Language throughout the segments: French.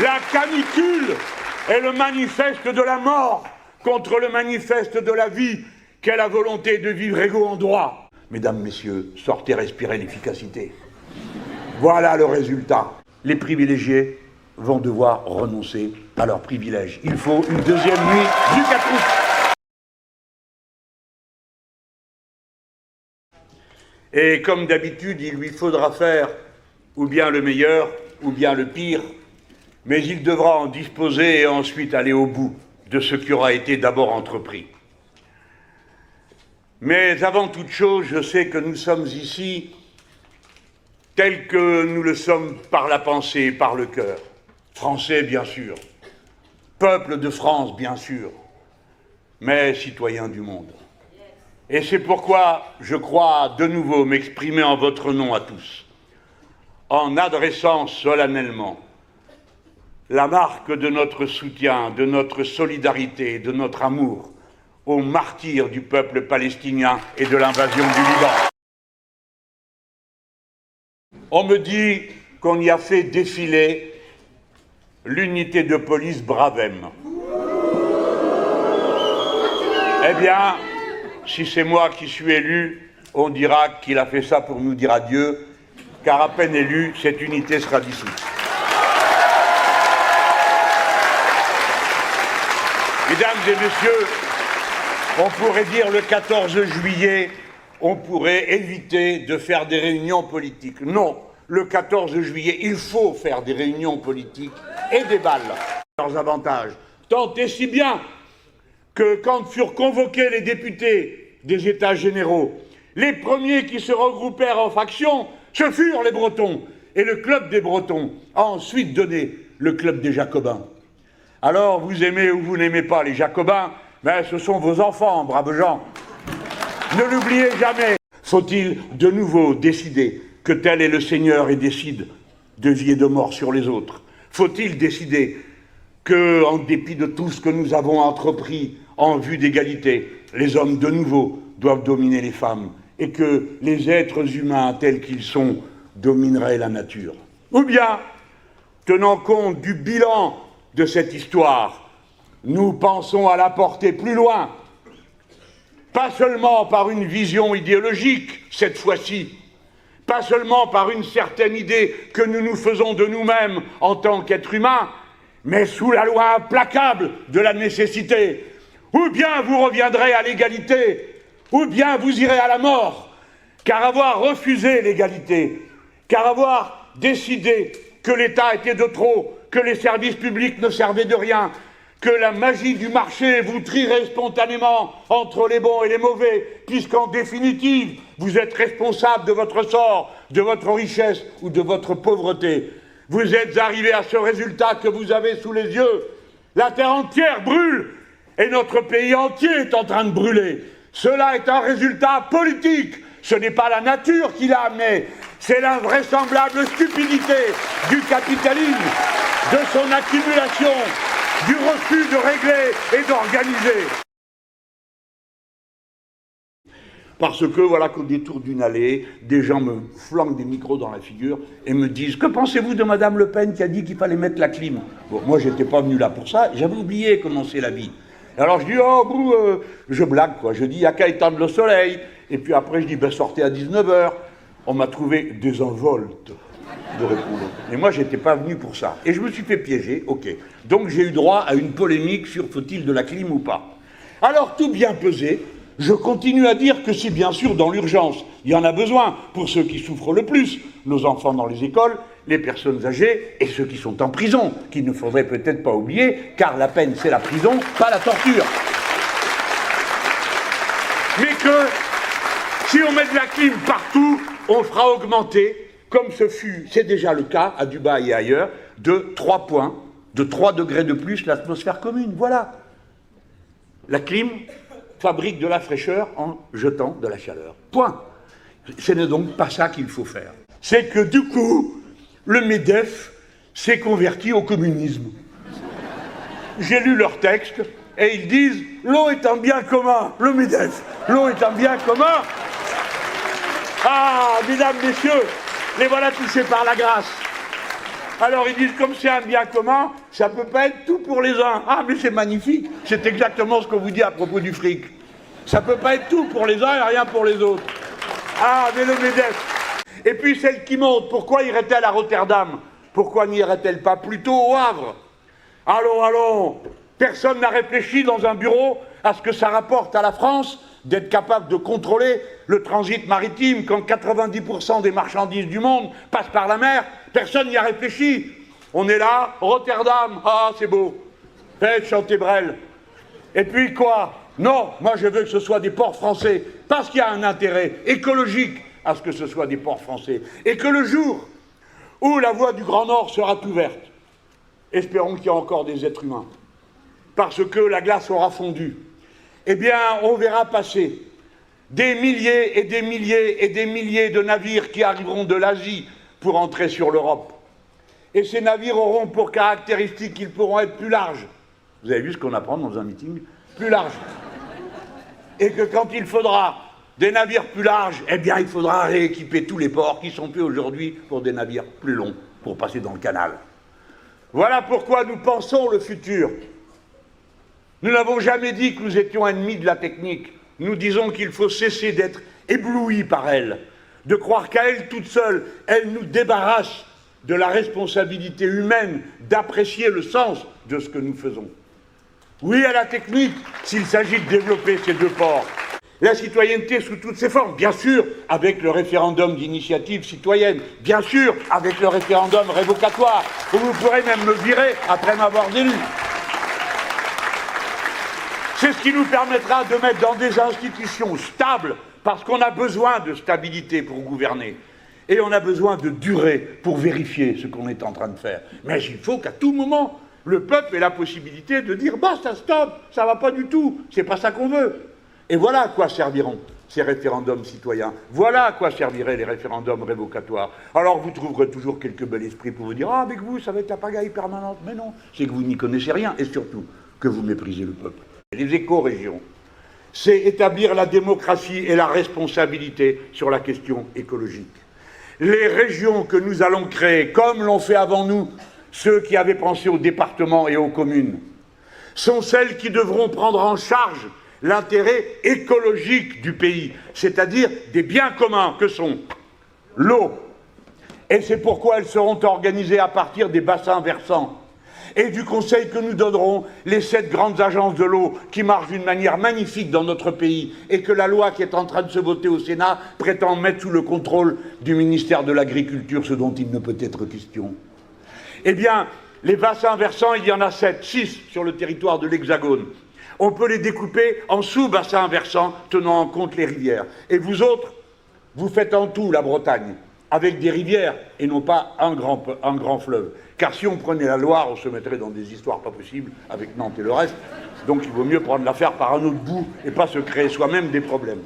La canicule est le manifeste de la mort contre le manifeste de la vie, qu'est la volonté de vivre égaux en droit. Mesdames, messieurs, sortez respirer l'efficacité. Voilà le résultat. Les privilégiés vont devoir renoncer à leurs privilèges. Il faut une deuxième nuit du 4 août. Et comme d'habitude, il lui faudra faire ou bien le meilleur ou bien le pire, mais il devra en disposer et ensuite aller au bout de ce qui aura été d'abord entrepris. Mais avant toute chose, je sais que nous sommes ici tels que nous le sommes par la pensée et par le cœur. Français, bien sûr. Peuple de France, bien sûr. Mais citoyens du monde. Et c'est pourquoi je crois de nouveau m'exprimer en votre nom à tous, en adressant solennellement la marque de notre soutien, de notre solidarité, de notre amour aux martyrs du peuple palestinien et de l'invasion du Liban. On me dit qu'on y a fait défiler l'unité de police Bravem. Eh bien, si c'est moi qui suis élu, on dira qu'il a fait ça pour nous dire adieu, car à peine élu, cette unité sera dissoute. Mesdames et messieurs, on pourrait dire le 14 juillet, on pourrait éviter de faire des réunions politiques. Non, le 14 juillet, il faut faire des réunions politiques et des balles. Leurs avantages, tant et si bien que quand furent convoqués les députés des États généraux, les premiers qui se regroupèrent en faction, ce furent les Bretons. Et le club des Bretons a ensuite donné le club des Jacobins. Alors, vous aimez ou vous n'aimez pas les Jacobins, mais ce sont vos enfants, braves gens. Ne l'oubliez jamais. Faut-il de nouveau décider que tel est le Seigneur et décide de vie et de mort sur les autres? Faut-il décider que, en dépit de tout ce que nous avons entrepris en vue d'égalité, les hommes de nouveau doivent dominer les femmes et que les êtres humains tels qu'ils sont domineraient la nature? Ou bien, tenant compte du bilan de cette histoire, nous pensons à la porter plus loin, pas seulement par une vision idéologique, cette fois-ci, pas seulement par une certaine idée que nous nous faisons de nous-mêmes en tant qu'êtres humains, mais sous la loi implacable de la nécessité. Ou bien vous reviendrez à l'égalité, ou bien vous irez à la mort, car avoir refusé l'égalité, car avoir décidé que l'État était de trop, que les services publics ne servaient de rien, que la magie du marché vous trierait spontanément entre les bons et les mauvais, puisqu'en définitive, vous êtes responsable de votre sort, de votre richesse ou de votre pauvreté. Vous êtes arrivé à ce résultat que vous avez sous les yeux. La terre entière brûle et notre pays entier est en train de brûler. Cela est un résultat politique. Ce n'est pas la nature qui l'a amené, c'est l'invraisemblable stupidité du capitalisme, de son accumulation, du refus de régler et d'organiser. Parce que voilà qu'au détour d'une allée, des gens me flanquent des micros dans la figure et me disent « Que pensez-vous de Madame Le Pen qui a dit qu'il fallait mettre la clim ?» Bon, moi, j'étais pas venu là pour ça, j'avais oublié comment c'est la vie. Alors je dis « Oh, vous, je blague, quoi. Je dis « Il n'y a qu'à éteindre le soleil. » Et puis après, je dis ben, « Sortez à 19h. » On m'a trouvé désinvolte de répondre. Et moi, j'étais pas venu pour ça. Et je me suis fait piéger, ok. Donc j'ai eu droit à une polémique sur faut-il de la clim ou pas. Alors, tout bien pesé, je continue à dire que si bien sûr, dans l'urgence, il y en a besoin pour ceux qui souffrent le plus, nos enfants dans les écoles, les personnes âgées et ceux qui sont en prison, qu'il ne faudrait peut-être pas oublier, car la peine c'est la prison, pas la torture. Mais que si on met de la clim partout, on fera augmenter, comme c'est déjà le cas à Dubaï et ailleurs, de 3 points, de 3 degrés de plus l'atmosphère commune. Voilà. La clim fabrique de la fraîcheur en jetant de la chaleur. Point. Ce n'est donc pas ça qu'il faut faire. C'est que du coup, le MEDEF s'est converti au communisme. J'ai lu leur texte et ils disent « L'eau est un bien commun, le MEDEF, l'eau est un bien commun ». Ah, mesdames, messieurs, les voilà touchés par la grâce. Alors ils disent, comme c'est un bien commun, ça ne peut pas être tout pour les uns. Ah, mais c'est magnifique, c'est exactement ce qu'on vous dit à propos du fric. Ça ne peut pas être tout pour les uns et rien pour les autres. Ah, mais le MEDEF. Et puis celle qui monte, pourquoi irait-elle à Rotterdam? Pourquoi n'irait-elle pas plutôt au Havre? Allons, allons, personne n'a réfléchi dans un bureau à ce que ça rapporte à la France d'être capable de contrôler le transit maritime quand 90% des marchandises du monde passent par la mer. Personne n'y a réfléchi. On est là, Rotterdam, ah c'est beau, faites chanter Brel. Et puis quoi? Non, moi je veux que ce soit des ports français, parce qu'il y a un intérêt écologique à ce que ce soit des ports français. Et que le jour où la voie du Grand Nord sera ouverte, espérons qu'il y a encore des êtres humains, parce que la glace aura fondu, eh bien, on verra passer des milliers et des milliers et des milliers de navires qui arriveront de l'Asie pour entrer sur l'Europe. Et ces navires auront pour caractéristique qu'ils pourront être plus larges. Vous avez vu ce qu'on apprend dans un meeting? Plus larges. Et que quand il faudra des navires plus larges, eh bien, il faudra rééquiper tous les ports qui sont faits aujourd'hui pour des navires plus longs, pour passer dans le canal. Voilà pourquoi nous pensons le futur. Nous n'avons jamais dit que nous étions ennemis de la technique. Nous disons qu'il faut cesser d'être éblouis par elle, de croire qu'à elle toute seule, elle nous débarrasse de la responsabilité humaine d'apprécier le sens de ce que nous faisons. Oui à la technique, s'il s'agit de développer ces deux ports. La citoyenneté sous toutes ses formes, bien sûr, avec le référendum d'initiative citoyenne, bien sûr, avec le référendum révocatoire, où vous pourrez même me virer après m'avoir élu. C'est ce qui nous permettra de mettre dans des institutions stables, parce qu'on a besoin de stabilité pour gouverner. Et on a besoin de durée pour vérifier ce qu'on est en train de faire. Mais il faut qu'à tout moment, le peuple ait la possibilité de dire « basta, stop, ça va pas du tout, c'est pas ça qu'on veut ». Et voilà à quoi serviront ces référendums citoyens. Voilà à quoi serviraient les référendums révocatoires. Alors vous trouverez toujours quelques bel esprits pour vous dire « ah, avec vous, ça va être la pagaille permanente ». Mais non, c'est que vous n'y connaissez rien et surtout que vous méprisez le peuple. Les éco-régions, c'est établir la démocratie et la responsabilité sur la question écologique. Les régions que nous allons créer, comme l'ont fait avant nous ceux qui avaient pensé aux départements et aux communes, sont celles qui devront prendre en charge l'intérêt écologique du pays, c'est-à-dire des biens communs que sont l'eau. Et c'est pourquoi elles seront organisées à partir des bassins versants et du conseil que nous donnerons les 7 grandes agences de l'eau qui marchent d'une manière magnifique dans notre pays et que la loi qui est en train de se voter au Sénat prétend mettre sous le contrôle du ministère de l'Agriculture, ce dont il ne peut être question. Eh bien, les bassins versants, il y en a 7, 6 sur le territoire de l'Hexagone. On peut les découper en sous-bassins versants tenant en compte les rivières. Et vous autres, vous faites en tout la Bretagne, avec des rivières et non pas un grand fleuve. Car si on prenait la Loire, on se mettrait dans des histoires pas possibles avec Nantes et le reste. Donc il vaut mieux prendre l'affaire par un autre bout et pas se créer soi-même des problèmes.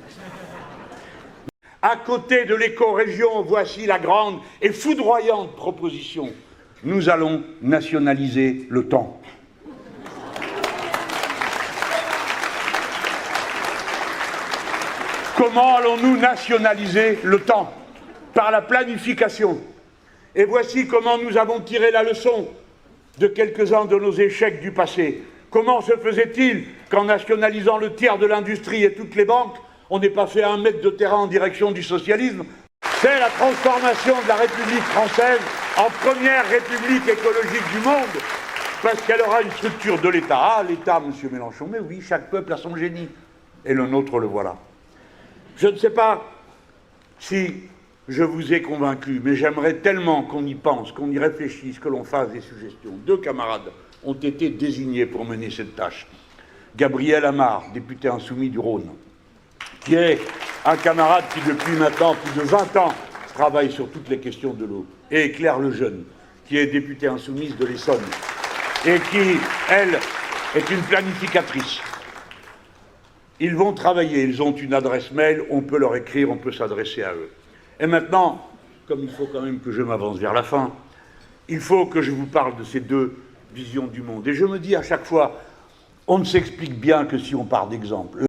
À côté de l'éco-région, voici la grande et foudroyante proposition. Nous allons nationaliser le temps. Comment allons-nous nationaliser le temps? Par la planification. Et voici comment nous avons tiré la leçon de quelques-uns de nos échecs du passé. Comment se faisait-il qu'en nationalisant le tiers de l'industrie et toutes les banques, on n'ait pas fait 1 mètre de terrain en direction du socialisme? C'est la transformation de la République française en première république écologique du monde, parce qu'elle aura une structure de l'État. Ah, l'État, monsieur Mélenchon, mais oui, chaque peuple a son génie. Et le nôtre, le voilà. Je ne sais pas si je vous ai convaincu, mais j'aimerais tellement qu'on y pense, qu'on y réfléchisse, que l'on fasse des suggestions. 2 camarades ont été désignés pour mener cette tâche. Gabriel Amar, député insoumis du Rhône, qui est un camarade qui, depuis maintenant plus de 20 ans, travaille sur toutes les questions de l'eau. Et Claire Lejeune, qui est députée insoumise de l'Essonne, et qui, elle, est une planificatrice. Ils vont travailler, ils ont une adresse mail, on peut leur écrire, on peut s'adresser à eux. Et maintenant, comme il faut quand même que je m'avance vers la fin, il faut que je vous parle de ces 2 visions du monde. Et je me dis à chaque fois, on ne s'explique bien que si on part d'exemple.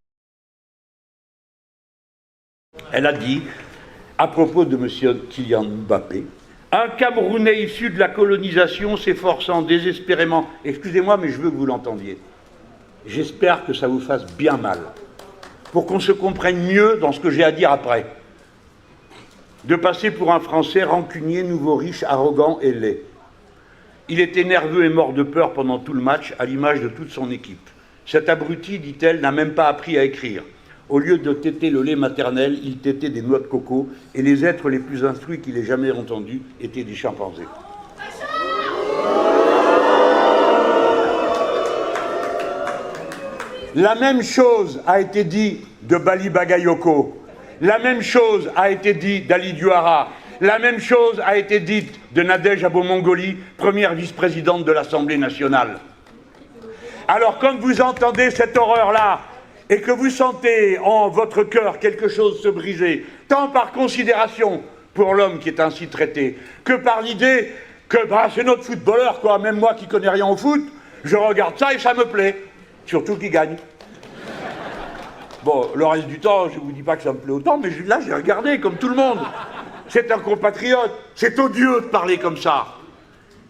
Elle a dit, à propos de M. Kylian Mbappé, Un Camerounais issu de la colonisation s'efforçant désespérément, excusez-moi mais je veux que vous l'entendiez, j'espère que ça vous fasse bien mal, pour qu'on se comprenne mieux dans ce que j'ai à dire après, de passer pour un Français rancunier, nouveau riche, arrogant et laid. Il était nerveux et mort de peur pendant tout le match, à l'image de toute son équipe. Cet abruti, dit-elle, n'a même pas appris à écrire. Au lieu de téter le lait maternel, il tétait des noix de coco, et les êtres les plus instruits qu'il ait jamais entendus étaient des chimpanzés. La même chose a été dit de Bali Bagayoko. La même chose a été dit d'Ali Diouara. La même chose a été dite de Nadège Abo-Mongoli, première vice-présidente de l'Assemblée nationale. Alors quand vous entendez cette horreur-là, et que vous sentez en votre cœur quelque chose se briser, tant par considération pour l'homme qui est ainsi traité, que par l'idée que c'est notre footballeur, quoi, même moi qui connais rien au foot, je regarde ça et ça me plaît, surtout qu'il gagne. Bon, le reste du temps, je ne vous dis pas que ça me plaît autant, mais là j'ai regardé comme tout le monde. C'est un compatriote, c'est odieux de parler comme ça.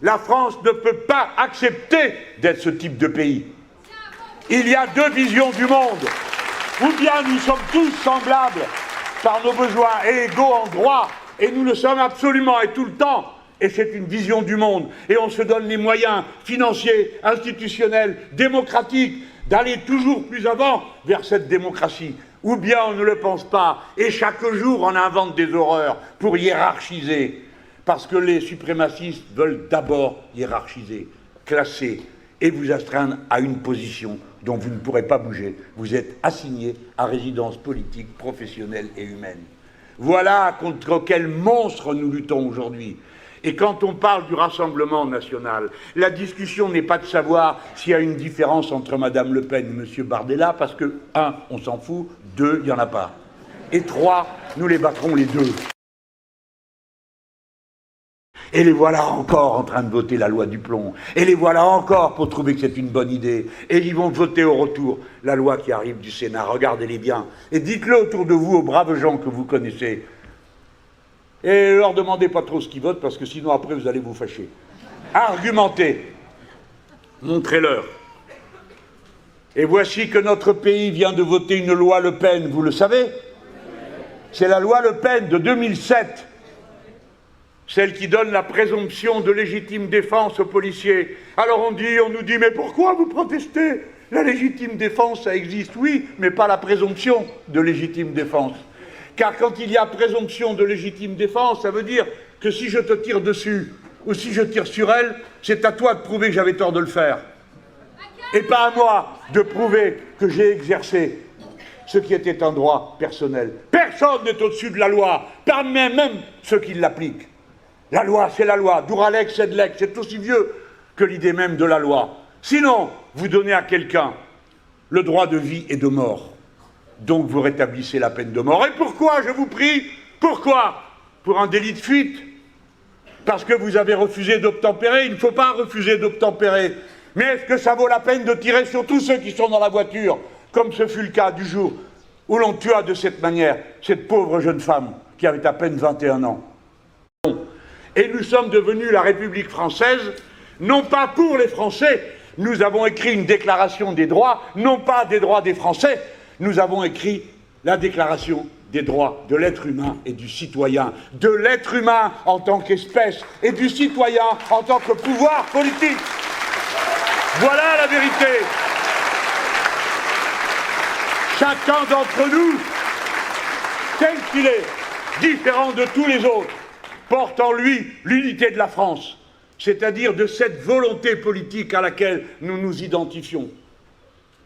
La France ne peut pas accepter d'être ce type de pays. Il y a deux visions du monde. Ou bien nous sommes tous semblables par nos besoins et égaux en droit, et nous le sommes absolument et tout le temps, et c'est une vision du monde, et on se donne les moyens financiers, institutionnels, démocratiques, d'aller toujours plus avant vers cette démocratie. Ou bien on ne le pense pas, et chaque jour on invente des horreurs pour hiérarchiser, parce que les suprémacistes veulent d'abord hiérarchiser, classer, et vous astreindre à une position dont vous ne pourrez pas bouger. Vous êtes assigné à résidence politique, professionnelle et humaine. Voilà contre quel monstre nous luttons aujourd'hui. Et quand on parle du Rassemblement national, la discussion n'est pas de savoir s'il y a une différence entre Madame Le Pen et M. Bardella, parce que, 1, on s'en fout, 2, il n'y en a pas. Et 3, nous les battrons les deux. Et les voilà encore en train de voter la loi du plomb. Et les voilà encore pour trouver que c'est une bonne idée. Et ils vont voter au retour la loi qui arrive du Sénat. Regardez-les bien. Et dites-le autour de vous aux braves gens que vous connaissez. Et leur demandez pas trop ce qu'ils votent, parce que sinon après vous allez vous fâcher. Argumentez. Montrez-leur. Et voici que notre pays vient de voter une loi Le Pen, vous le savez? C'est la loi Le Pen de 2007. Celle qui donne la présomption de légitime défense aux policiers. Alors on nous dit, mais pourquoi vous protestez? La légitime défense, ça existe, oui, mais pas la présomption de légitime défense. Car quand il y a présomption de légitime défense, ça veut dire que si je te tire dessus, ou si je tire sur elle, c'est à toi de prouver que j'avais tort de le faire. Et pas à moi de prouver que j'ai exercé ce qui était un droit personnel. Personne n'est au-dessus de la loi, pas même ceux qui l'appliquent. La loi, c'est la loi. Duralex, Sedlex, c'est aussi vieux que l'idée même de la loi. Sinon, vous donnez à quelqu'un le droit de vie et de mort. Donc vous rétablissez la peine de mort. Et pourquoi, je vous prie? Pourquoi? Pour un délit de fuite. Parce que vous avez refusé d'obtempérer. Il ne faut pas refuser d'obtempérer. Mais est-ce que ça vaut la peine de tirer sur tous ceux qui sont dans la voiture, comme ce fut le cas du jour où l'on tua de cette manière cette pauvre jeune femme qui avait à peine 21 ans? Et nous sommes devenus la République française, non pas pour les Français. Nous avons écrit une déclaration des droits, non pas des droits des Français. Nous avons écrit la déclaration des droits de l'être humain et du citoyen. De l'être humain en tant qu'espèce et du citoyen en tant que pouvoir politique. Voilà la vérité. Chacun d'entre nous, tel qu'il est, différent de tous les autres, porte en lui l'unité de la France, c'est-à-dire de cette volonté politique à laquelle nous nous identifions.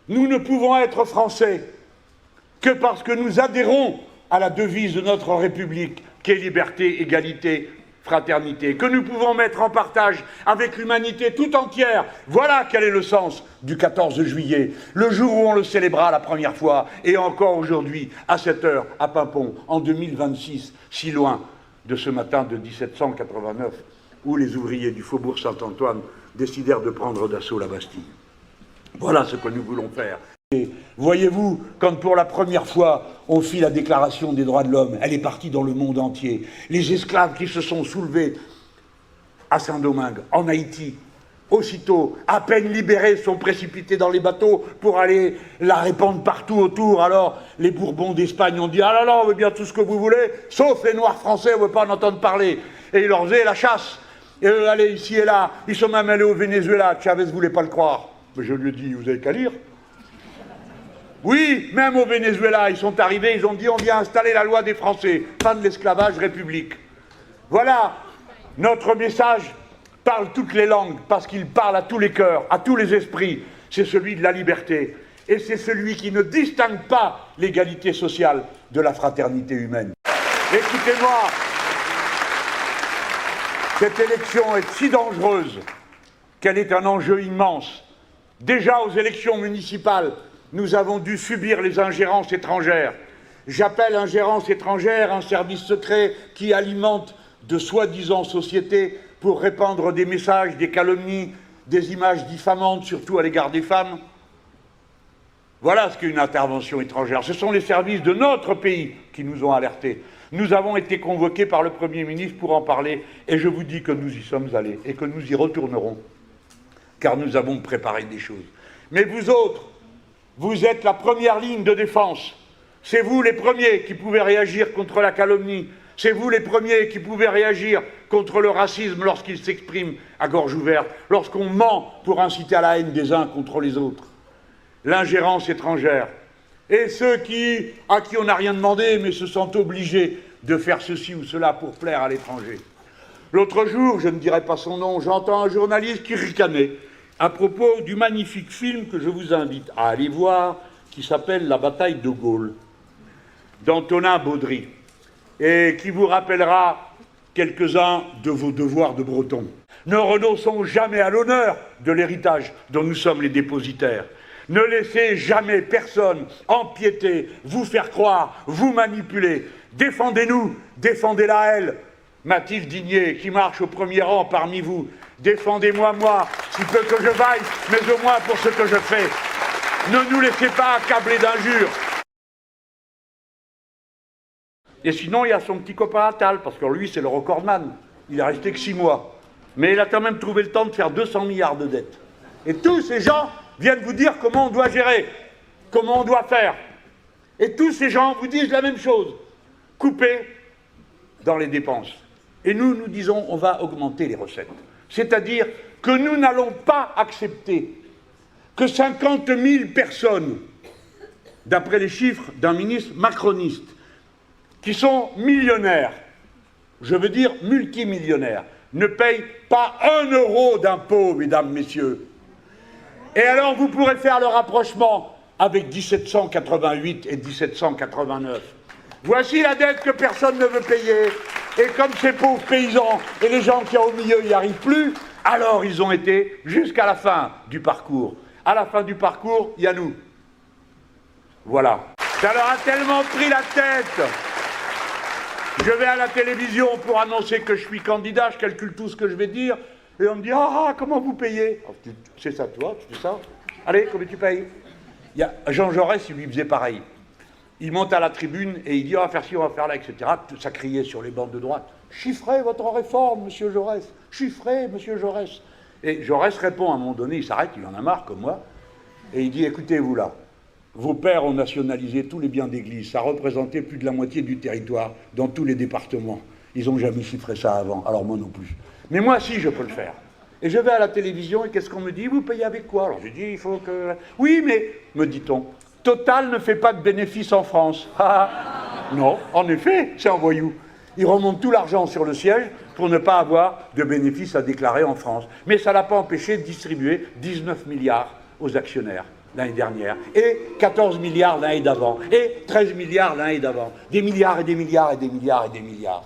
Nous ne pouvons être français que parce que nous adhérons à la devise de notre République, qui est liberté, égalité, fraternité, que nous pouvons mettre en partage avec l'humanité tout entière. Voilà quel est le sens du 14 juillet, le jour où on le célébra la première fois, et encore aujourd'hui, à cette heure, à Paimpont, en 2026, si loin de ce matin de 1789, où les ouvriers du faubourg Saint-Antoine décidèrent de prendre d'assaut la Bastille. Voilà ce que nous voulons faire. Et voyez-vous, quand pour la première fois on fit la déclaration des droits de l'homme, elle est partie dans le monde entier. Les esclaves qui se sont soulevés à Saint-Domingue, en Haïti. Aussitôt, à peine libérés, sont précipités dans les bateaux pour aller la répandre partout autour. Alors, les Bourbons d'Espagne ont dit « Ah là là, on veut bien tout ce que vous voulez, sauf les Noirs français, on ne veut pas en entendre parler. » Et ils leur faisaient la chasse. Et eux, allaient ici et là. Ils sont même allés au Venezuela. Chavez ne voulait pas le croire. Mais je lui ai dit « Vous avez qu'à lire. » Oui, même au Venezuela, ils sont arrivés, ils ont dit « On vient installer la loi des Français. Fin de l'esclavage, république. » Voilà, notre message parle toutes les langues, parce qu'il parle à tous les cœurs, à tous les esprits. C'est celui de la liberté. Et c'est celui qui ne distingue pas l'égalité sociale de la fraternité humaine. Écoutez-moi, cette élection est si dangereuse qu'elle est un enjeu immense. Déjà aux élections municipales, nous avons dû subir les ingérences étrangères. J'appelle ingérence étrangère un service secret qui alimente de soi-disant sociétés pour répandre des messages, des calomnies, des images diffamantes, surtout à l'égard des femmes. Voilà ce qu'est une intervention étrangère. Ce sont les services de notre pays qui nous ont alertés. Nous avons été convoqués par le Premier ministre pour en parler, et je vous dis que nous y sommes allés, et que nous y retournerons, car nous avons préparé des choses. Mais vous autres, vous êtes la première ligne de défense. C'est vous les premiers qui pouvez réagir contre la calomnie. C'est vous les premiers qui pouvez réagir contre le racisme lorsqu'il s'exprime à gorge ouverte, lorsqu'on ment pour inciter à la haine des uns contre les autres. L'ingérence étrangère. Et ceux à qui on n'a rien demandé, mais se sentent obligés de faire ceci ou cela pour plaire à l'étranger. L'autre jour, je ne dirai pas son nom, j'entends un journaliste qui ricanait à propos du magnifique film que je vous invite à aller voir, qui s'appelle La bataille de Gaulle, d'Antonin Baudry, et qui vous rappellera quelques-uns de vos devoirs de Breton. Ne renonçons jamais à l'honneur de l'héritage dont nous sommes les dépositaires. Ne laissez jamais personne empiéter, vous faire croire, vous manipuler. Défendez-nous, défendez-la elle. Mathilde Digné, qui marche au premier rang parmi vous. Défendez-moi, moi, si peu que je vaille, mais au moins pour ce que je fais. Ne nous laissez pas accabler d'injures. Et sinon, il y a son petit copain Attal, parce que lui, c'est le recordman. Il est resté que 6 mois. Mais il a quand même trouvé le temps de faire 200 milliards de dettes. Et tous ces gens viennent vous dire comment on doit gérer, comment on doit faire. Et tous ces gens vous disent la même chose. Couper dans les dépenses. Et nous, nous disons, on va augmenter les recettes. C'est-à-dire que nous n'allons pas accepter que 50 000 personnes, d'après les chiffres d'un ministre macroniste, qui sont millionnaires, je veux dire multimillionnaires, ne payent pas 1 euro d'impôt, mesdames, messieurs. Et alors vous pourrez faire le rapprochement avec 1788 et 1789. Voici la dette que personne ne veut payer. Et comme ces pauvres paysans et les gens qui sont au milieu n'y arrivent plus, alors ils ont été jusqu'à la fin du parcours. À la fin du parcours, il y a nous. Voilà. Ça leur a tellement pris la tête. Je vais à la télévision pour annoncer que je suis candidat, je calcule tout ce que je vais dire, et on me dit « Ah, comment vous payez ?» C'est ça, toi, tu fais ça. Allez, combien tu payes? Jean Jaurès, il lui faisait pareil. Il monte à la tribune et il dit « On va faire ci, on va faire là, etc. » Ça criait sur les bancs de droite. « Chiffrez votre réforme, monsieur Jaurès. Chiffrez, monsieur Jaurès. » Et Jaurès répond à un moment donné, il s'arrête, il en a marre comme moi, et il dit « Écoutez-vous là, vos pères ont nationalisé tous les biens d'église, ça représentait plus de la moitié du territoire dans tous les départements. Ils n'ont jamais chiffré ça avant, alors moi non plus. Mais moi si, je peux le faire. » Et je vais à la télévision et qu'est-ce qu'on me dit? Vous payez avec quoi? Alors j'ai dit, il faut que... Oui, mais, me dit-on, Total ne fait pas de bénéfices en France. Non, en effet, c'est un voyou. Il remonte tout l'argent sur le siège pour ne pas avoir de bénéfices à déclarer en France. Mais ça ne l'a pas empêché de distribuer 19 milliards aux actionnaires l'année dernière, et 14 milliards l'année d'avant, et 13 milliards l'année d'avant. Des milliards et des milliards et des milliards et des milliards.